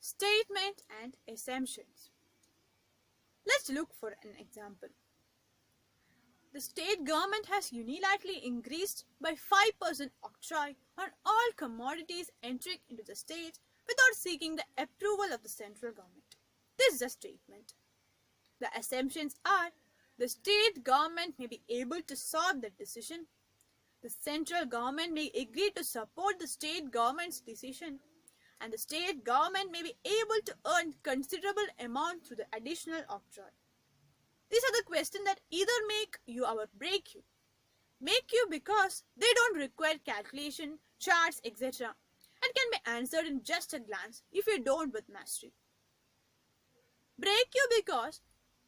Statement and assumptions. Let's look for an example. The state government has unilaterally increased by 5% octroi on all commodities entering into the state without seeking the approval of the central government. This is a statement. The assumptions are the state government may be able to solve the decision. The central government may agree to support the state government's decision, and the state government may be able to earn considerable amount through the additional octroi. These are the questions that either make you or break you. Make you because they don't require calculation, charts, etc. and can be answered in just a glance if you don't with mastery. Break you because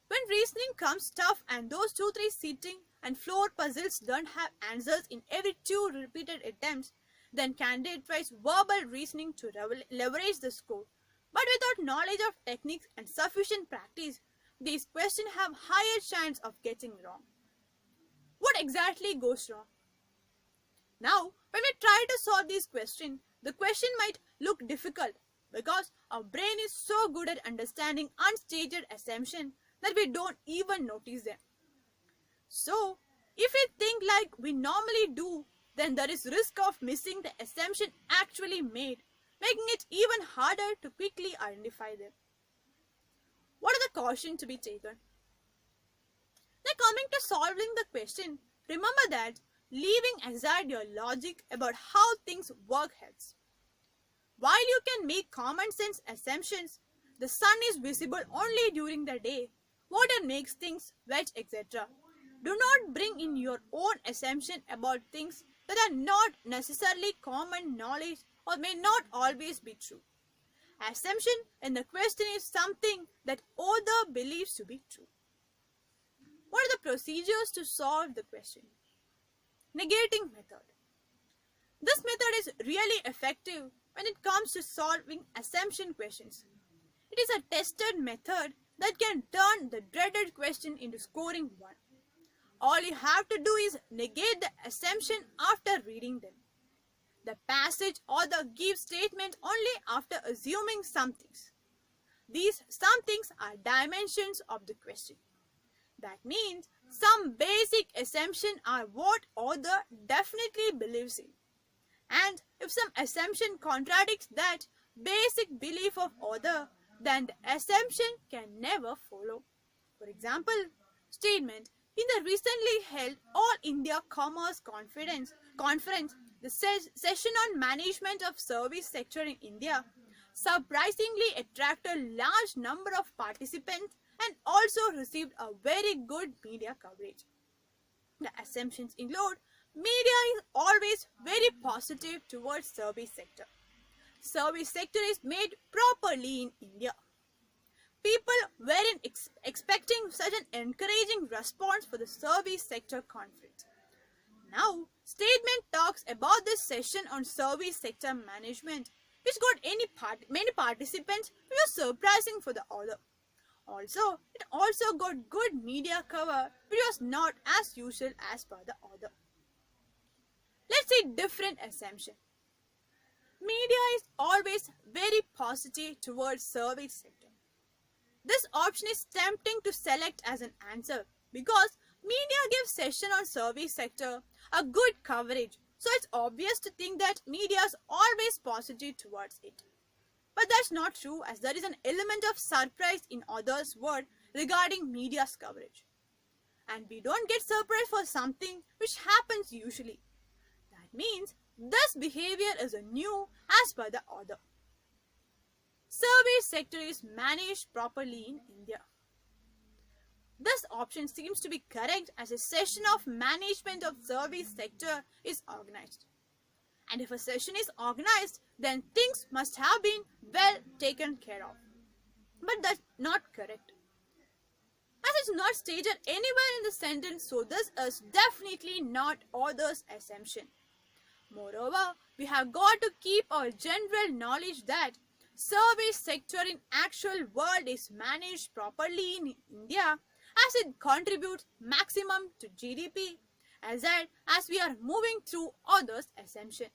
when reasoning comes tough and those 2-3 seating and floor puzzles don't have answers in every 2 repeated attempts, then candidate tries verbal reasoning to leverage the score. But without knowledge of techniques and sufficient practice, these questions have higher chance of getting wrong. What exactly goes wrong? Now, when we try to solve these questions, the question might look difficult because our brain is so good at understanding unstated assumptions that we don't even notice them. So, if we think like we normally do, then there is risk of missing the assumption actually made, making it even harder to quickly identify them. What are the cautions to be taken? Now, coming to solving the question, remember that leaving aside your logic about how things work helps. While you can make common sense assumptions, the sun is visible only during the day, water makes things wet, etc. Do not bring in your own assumption about things that are not necessarily common knowledge or may not always be true. Assumption in the question is something that author believes to be true. What are the procedures to solve the question? Negating method. This method is really effective when it comes to solving assumption questions. It is a tested method that can turn the dreaded question into scoring 1. All you have to do is negate the assumption after reading them. The passage author gives statement only after assuming some things. These some things are dimensions of the question. That means some basic assumptions are what author definitely believes in. And if some assumption contradicts that basic belief of author, then the assumption can never follow. For example, statement in the recently held All India Commerce Conference, the session on management of service sector in India surprisingly attracted a large number of participants and also received a very good media coverage. The assumptions include media is always very positive towards service sector. Service sector is made properly in India. People weren't expecting such an encouraging response for the service sector conference. Now, statement talks about this session on service sector management, which got many participants, which was surprising for the author. Also, it also got good media cover, which was not as usual as per the author. Let's see different assumption. Media is always very positive towards service sector. This option is tempting to select as an answer because media gives session on service sector a good coverage, so it's obvious to think that media is always positive towards it. But that's not true, as there is an element of surprise in author's word regarding media's coverage. And we don't get surprised for something which happens usually. That means this behavior is new as per the author. Service sector is managed properly in India. This option seems to be correct as a session of management of service sector is organized. And if a session is organized, then things must have been well taken care of. But that's not correct. As it's not stated anywhere in the sentence, so this is definitely not author's assumption. Moreover, we have got to keep our general knowledge that service sector in actual world is managed properly in India as it contributes maximum to GDP as we are moving through author's assumption.